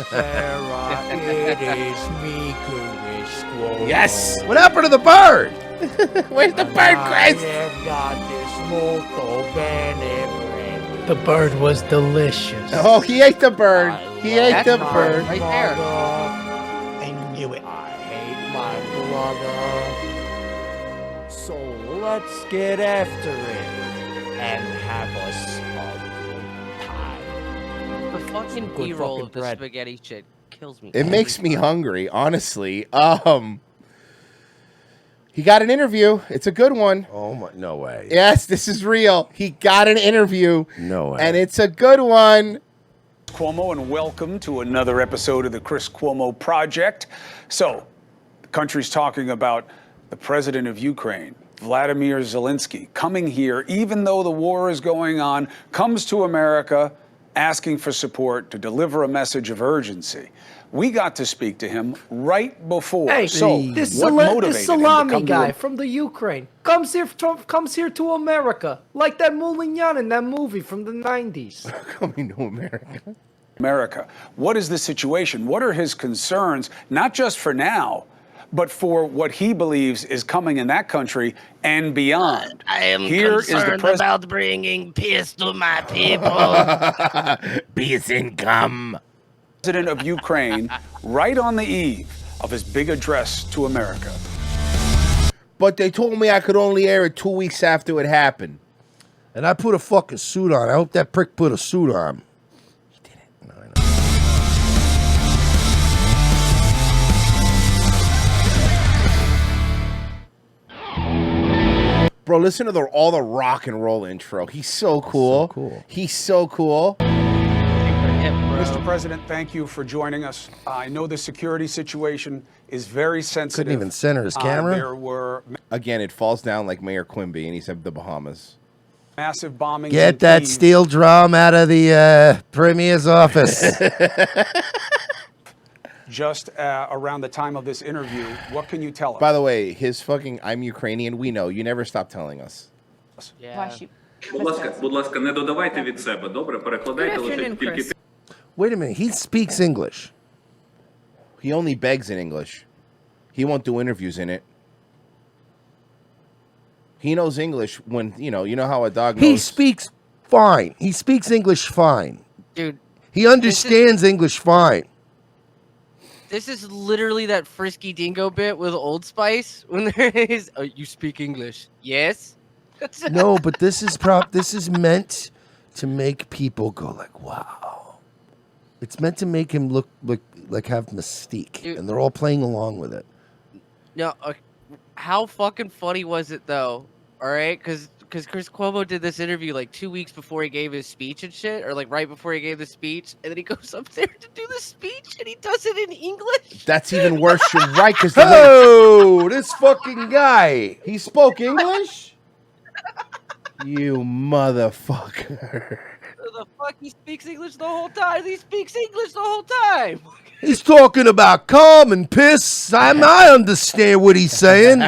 Sarah, it is me, Chris Cuomo. Yes. What happened to the bird? Where's the bird, Chris? I've got this molto bene brandy. The bird was delicious. Oh, he ate the bird. He ate the my bird. Right there. brother. I knew it. I hate my brother. So let's get after it and have us a good time. The fucking Good B-roll fucking of the bread. spaghetti shit kills me. It makes me hungry, honestly. He got an interview. It's a good one. Oh my! No way. Yes, this is real. He got an interview. No way. And it's a good one. Cuomo, and welcome to another episode of the Chris Cuomo Project. So, the country's talking about the president of Ukraine, Vladimir Zelensky, coming here, even though the war is going on, comes to America asking for support to deliver a message of urgency. We got to speak to him right before. Hey, so this what motivated this him to salami come to guy from the Ukraine comes here to America, like that Moulignan in that movie from the 90s. Coming to America. America? What is the situation? What are his concerns, not just for now, but for what he believes is coming in that country and beyond? I am Here is the concerned president about bringing peace to my people. Peace and come. of Ukraine right on the eve of his big address to America. But they told me I could only air it 2 weeks after it happened. And I put a fucking suit on. I hope that prick put a suit on. He did it. No, I know. Bro, listen to all the rock and roll intro. He's so cool. So cool. He's so cool. Mr. President, thank you for joining us. I know the security situation is very sensitive. Couldn't even center his camera. There were Again, it falls down like Mayor Quimby, and he's at the Bahamas. massive bombings. in Get that Kyiv. steel drum out of the premier's office. Just around the time of this interview. What can you tell us? By the way, his fucking I'm Ukrainian, we know. You never stop telling us. Yeah. Будь ласка, не додавайте від себе, добре? Перекладайте лише тільки Wait a minute. He speaks English. He only begs in English. He won't do interviews in it. He knows English when, you know how a dog knows. He speaks fine. He speaks English fine. Dude, He understands English fine. this is literally that Frisky Dingo bit with Old Spice when there is, oh, you speak English. Yes? No, but this is meant to make people go like, wow. It's meant to make him look like have mystique, Dude. and they're all playing along with it. No, how fucking funny was it though? All right, because Chris Cuomo did this interview like 2 weeks before he gave his speech and shit, or like right before he gave the speech, and then he goes up there to do the speech, and he does it in English. That's even worse. You're right, because Oh, this fucking guy. he spoke English? You motherfucker. The fuck, he speaks English the whole time. He speaks English the whole time. He's talking about cum and piss. I understand what he's saying.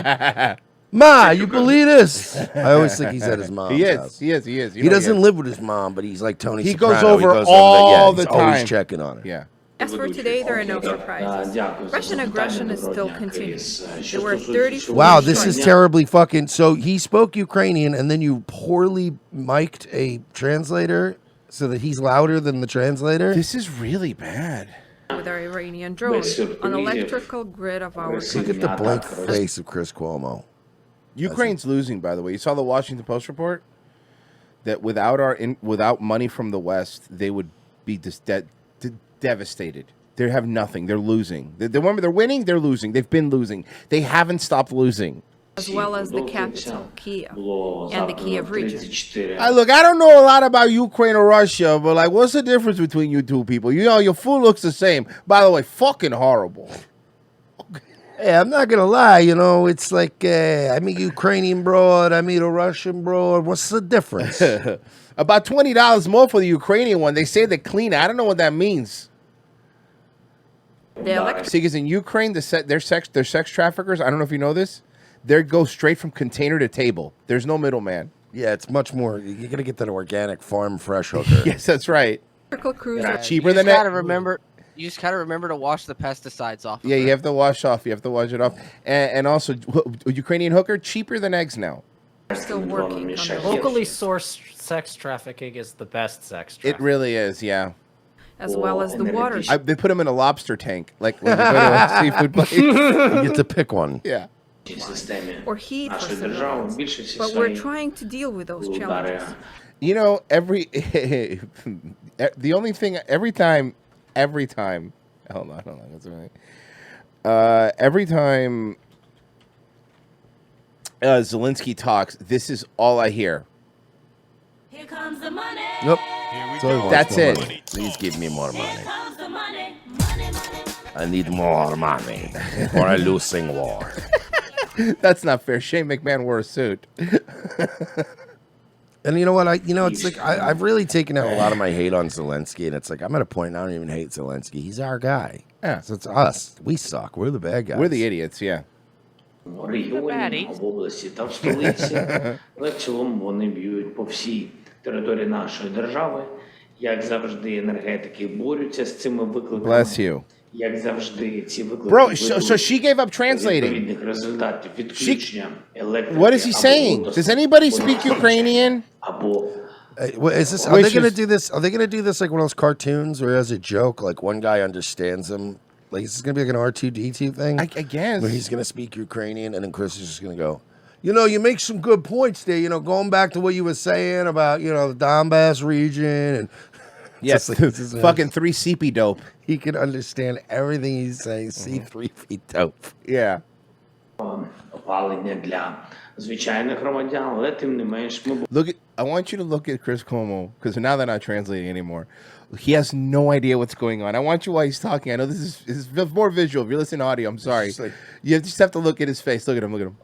Ma, you believe this? I always think he's at his mom's house. He is. He doesn't live with his mom, but he's like Tony He Soprano. goes over there. all he's the always time. checking on her. Yeah. As for today, there are no surprises. Russian aggression is still continuing. There were 34 Wow, this is strikes. terribly fucking... So he spoke Ukrainian, and then you poorly mic'd a translator so that he's louder than the translator? This is really bad. With our Iranian drones on electrical grid of our Look country. at the blank face of Chris Cuomo. Ukraine's losing, by the way. You saw the Washington Post report? That without money from the West, they would be devastated. They have nothing. They're losing. Remember, they're winning, they're losing. They've been losing. They haven't stopped losing. As well as the capital, Kiev, and the Kiev region. Look, I don't know a lot about Ukraine or Russia, but like, what's the difference between you two people? You know, your food looks the same. By the way, fucking horrible. Hey, I'm not gonna lie, it's like I meet a Ukrainian broad, I meet a Russian broad. What's the difference? About $20 more for the Ukrainian one. They say they're clean. I don't know what that means. See, because in Ukraine, their sex traffickers. I don't know if you know this. They go straight from container to table. There's no middleman. Yeah, it's much more. You're gonna get that organic farm fresh hooker. Yes, that's right. Cruiser. Cheaper You than just that. gotta remember. You just gotta remember to wash the pesticides off. Yeah, you have to wash off. You have to wash it off. And also, Ukrainian hooker cheaper than eggs now. Still working on the Locally sourced sex trafficking is the best sex trafficking. It really is, yeah. as well as the water. They put them in a lobster tank, like when you go to a seafood place. You get to pick one. Yeah. Or heat for civilians. But we're trying to deal with those challenges. You know, the only thing every time. Hold on. That's right. Every time Zelensky talks, this is all I hear. Here comes the money. Yep. That's it. Money. Please give me more money. I need more money, or I'm losing war. That's not fair. Shane McMahon wore a suit. And you know what? It's like I've really taken out a lot of my hate on Zelensky, and it's like I'm at a point I don't even hate Zelensky. He's our guy. Yeah. So it's us. We suck. We're the bad guys. We're the idiots. Yeah. регіоні, в області та в столиці, але в цілому вони б'ють по всій території нашої держави. Як завжди, енергетики борються з цими викликами. Bless you. Як завжди, ці виклики Bro, so she gave up translating. відповідних результатів відключення електрики. What is he saying? Does anybody speak Ukrainian? Або Is this? Are they going to do this? Are they going to do this like one of those cartoons where as a joke, like one guy understands him? Like is this going to be like an R2D2 thing? I guess. Where he's going to speak Ukrainian, and then Chris is just going to go, you make some good points there. Going back to what you were saying about, the Donbass region and. Yes, fucking 3 CP dope. He can understand everything he's saying. C3P dope. Yeah. опалення для звичайних громадян, але тим не менш ми I want you to look at Chris Cuomo, because now they're not translating anymore. He has no idea what's going on. I want you while he's talking. I know this is more visual. If you're listening to audio, I'm sorry. You just have to look at his face. Look at him. Look at him.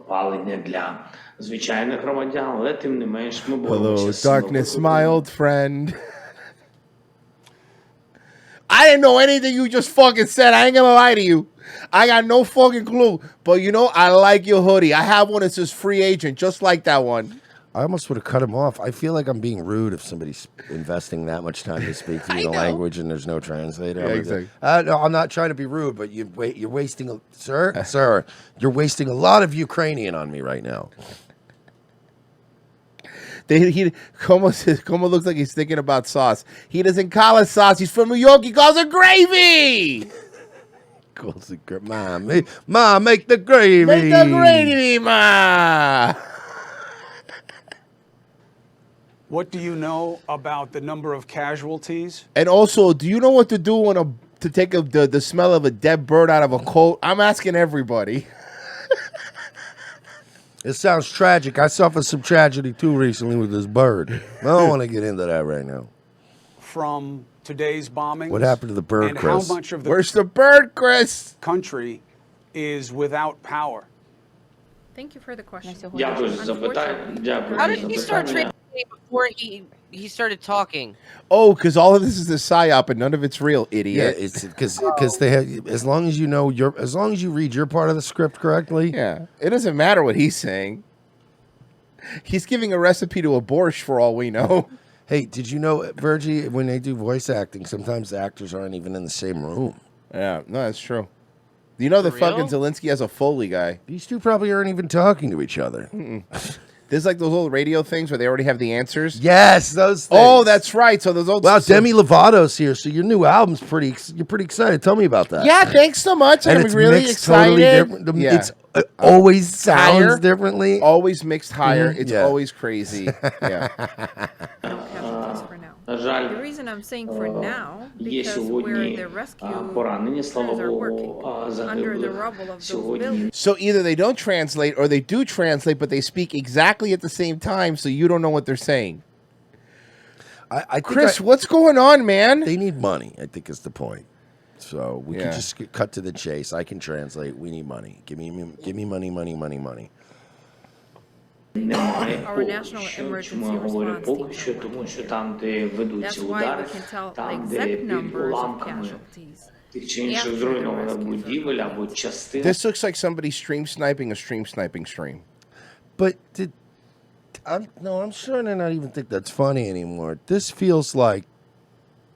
опалення для звичайних громадян, але тим не менш ми Hello, darkness, my old friend. I didn't know anything you just fucking said. I ain't gonna lie to you. I got no fucking clue. But I like your hoodie. I have one that says free agent, just like that one. I almost would have cut him off. I feel like I'm being rude if somebody's investing that much time to speak to me the language and there's no translator. Yeah, exactly. No, I'm not trying to be rude, but you're wasting, sir, you're wasting a lot of Ukrainian on me right now. Cuomo looks like he's thinking about sauce. He doesn't call it sauce. He's from New York. He calls it gravy. Calls it gravy. Ma, make the gravy. Make the gravy, ma. What do you know about the number of casualties? And also, do you know what to do to take the smell of a dead bird out of a coat? I'm asking everybody. It sounds tragic. I suffered some tragedy too recently with this bird. I don't want to get into that right now. From today's bombings? What happened to the bird, and Chris? How much of the Where's the bird, Chris? Country is without power? Thank you for the question. Дякую за запитання. Дякую How за did he start запитання. translating before he started talking? Oh, because all of this is a psyop and none of it's real, idiot. Yeah, it's because they have, as long as you read your part of the script correctly. Yeah, it doesn't matter what he's saying. He's giving a recipe to a borscht for all we know. Hey, did you know, Virgie, when they do voice acting, sometimes the actors aren't even in the same room. Yeah, no, that's true. You know, the For fucking real? Zelensky has a Foley guy. These two probably aren't even talking to each other. There's like those old radio things where they already have the answers. Yes, those things. Oh, that's right. So those old. Wow, Demi Lovato's here, so your new album's you're pretty excited. Tell me about that. Yeah, thanks so much. And I'm it's really mixed excited. totally different. Yeah. It's always sounds Higher. differently. Always mixed higher. It's Yeah. always crazy. Yeah. Casualties for now. На жаль, The reason I'm saying for now, є because where сьогодні the rescue поранені, слава crews are working Богу, under the загиблих rubble of those сьогодні. buildings. So either they don't translate or they do translate, but they speak exactly at the same time, so you don't know what they're saying. I think Chris, what's going on, man? they need money, I think is the point. So we Yeah. can just cut to the chase. I can translate. We need money. Give me money. Немає Our поки national що. emergency Чому я говорю response поки team що? Тому що там, де ведуться That's why удари, we can tell the там, де exact під numbers of уламками casualties. тих чи інших after зруйнованих the rescue будівель або частин. This looks like somebody stream sniping a stream sniping stream. But I'm starting to not even think that's funny anymore. This feels like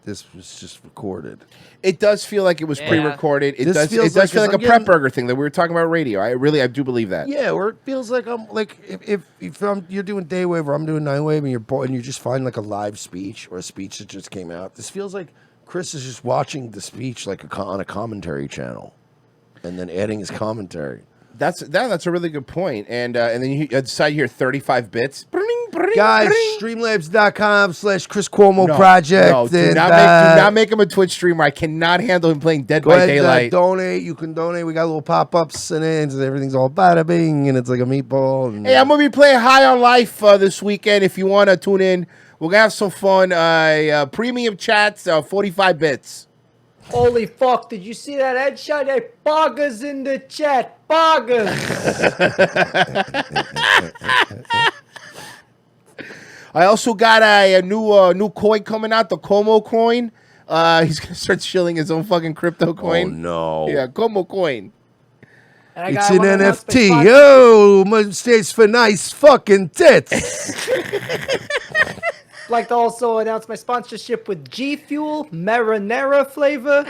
this was just recorded. It does feel like it was pre-recorded. It This does. It feels does feel like like a I'm prep getting- burger thing that we were talking about radio. I do believe that. Yeah, or it feels like I'm like if you're doing Daywave or I'm doing Nightwave and you just find like a live speech or a speech that just came out. This feels like Chris is just watching the speech like on a commentary channel, and then adding his commentary. That's a really good point. And then you decide here 35 bits. Guys, streamlabs.com/Chris Cuomo Project. No, do and, not make him a Twitch streamer. I cannot handle him playing Dead Go by ahead, Daylight. donate. You can donate. We got little pop-ups and everything's all bada bing, and it's like a meatball. And, Hey, I'm gonna be playing High on Life this weekend. If you want to tune in, we're gonna have some fun. Premium chats, 45 bits. Holy fuck, did you see that headshot? Hey, Boggers in the chat. Boggers. I also got a new coin coming out, the Cuomo coin. He's gonna start shilling his own fucking crypto coin. Oh no! Yeah, Cuomo coin. It's an NFT. Oh, stays for nice fucking tits. Like to also announce my sponsorship with G Fuel marinara flavor.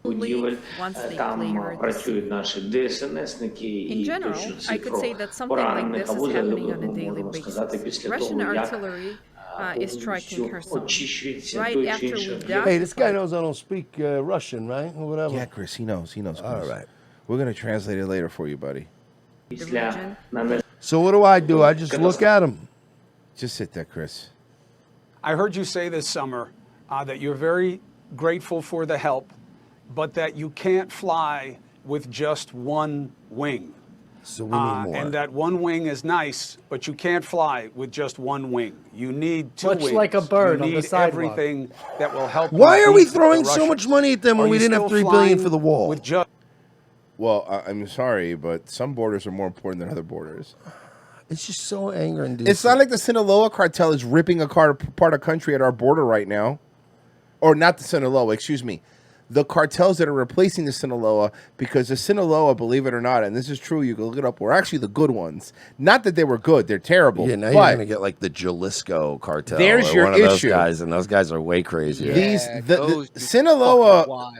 Будівель. Once they Там clear працюють наші ДСНСники In і general, точно I could say that something like поранених, this або is happening on a daily можемо сказати, basis. після Russian того, як artillery is striking Kherson. очищується Right той чи after we інший. Hey, this guy knows I don't speak Russian, right? Or whatever. Yeah, Chris, he knows. He knows. Chris. All right. We're gonna translate it later for you, buddy. Після So what do? I just look at him. Just sit there, Chris. I heard you say this summer that you're very grateful for the help, but that you can't fly with just one wing. So we need more. And that one wing is nice, but you can't fly with just one wing. You need two Much wings. like a bird you on the need sidewalk. everything that will help. Why you are we beat the throwing so Russians. much money at them when Are we you didn't have still $3 billion flying for the wall? With just Well, I'm sorry, but some borders are more important than other borders. It's just so anger-inducing. It's not like the Sinaloa cartel is ripping apart a country at our border right now. Or not the Sinaloa, excuse me. The cartels that are replacing the Sinaloa, because the Sinaloa, believe it or not, and this is true, you can look it up, were actually the good ones. Not that they were good, they're terrible. Yeah, now but you're going to get like the Jalisco cartel. There's or your one of those issue. guys, and those guys are way crazier. the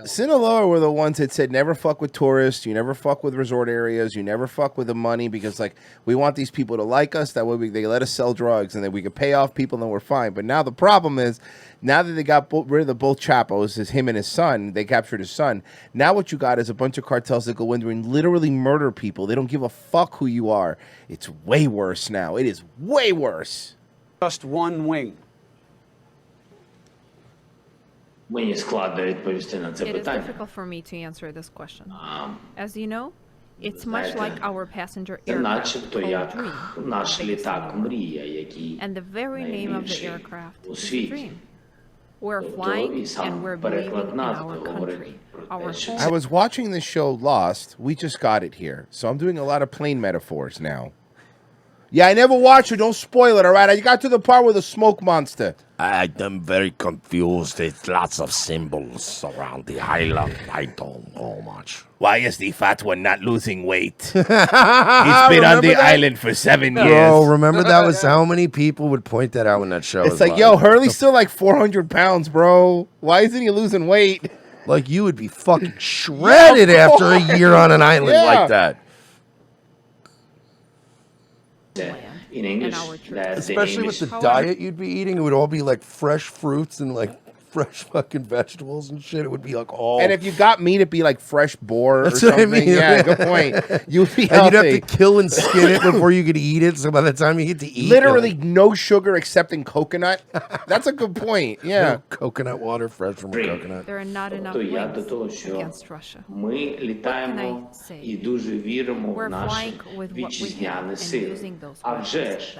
Sinaloa were the ones that said never fuck with tourists, you never fuck with resort areas, you never fuck with the money, because like we want these people to like us, that way they let us sell drugs and then we could pay off people and then we're fine. But now the problem is, now that they got rid of both Chapos, is him and his son, they captured his son. Now what you got is a bunch of cartels that go in there and literally murder people. They don't give a fuck who you are. It's way worse now. It is way worse. just one wing. Мені складно відповісти на це It is питання. difficult for me to answer this question. As you know, it's much знаєте, like our passenger Це aircraft начебто called як Dream, наш the biggest літак in the world. «Мрія», який And the very name of the найбільший aircraft у is a світі. dream. We're Тобто flying і and сам we're believing переклад in назви our говорить country, про our те, що home. I was watching the show Lost. We just got it here. So I'm doing a lot of plane metaphors now. Yeah, I never watched it. Don't spoil it, all right? I got to the part with the smoke monster. I'm very confused. There's lots of symbols around the island. I don't know much. Why is the fat one not losing weight? He's been on the island for 7 years. Oh, remember that was how many people would point that out when that show was It's like, yo, Hurley's still like 400 pounds, bro. Why isn't he losing weight? Like you would be fucking shredded after a year on an island like that. in English, that's the Especially English. with the diet you'd be eating, it would all be like fresh fruits and like fresh fucking vegetables and shit. It would be like all. And if you got meat, it'd be like fresh boar or That's what I something. mean. Yeah, good point. You'd be and healthy. you'd have to kill and skin it before you could eat it. So by the time you get to eat, Literally no sugar except in coconut. That's a good point. Yeah. No coconut water fresh from a coconut. There are not enough То я до wings того, що against Russia. ми літаємо і дуже віримо в We're наші flying with what we have вітчизняні and сили. using those А вже ж,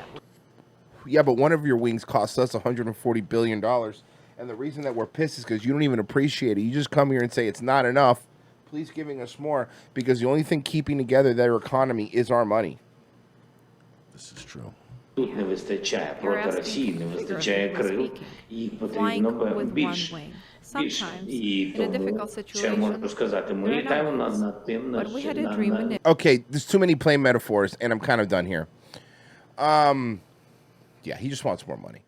Yeah, but one of your wings costs us $140 billion. And the reason that we're pissed is because you don't even appreciate it. You just come here and say it's not enough. Please giving us more. Because the only thing keeping together their economy is our money. This is true. тут не вистачає проти Росії, не вистачає крил, їх потрібно більше. Більше. І тому, що я можу сказати, ми літаємо над тим, Okay, there's too many plain metaphors, and I'm kind of done here. Yeah, he just wants more money.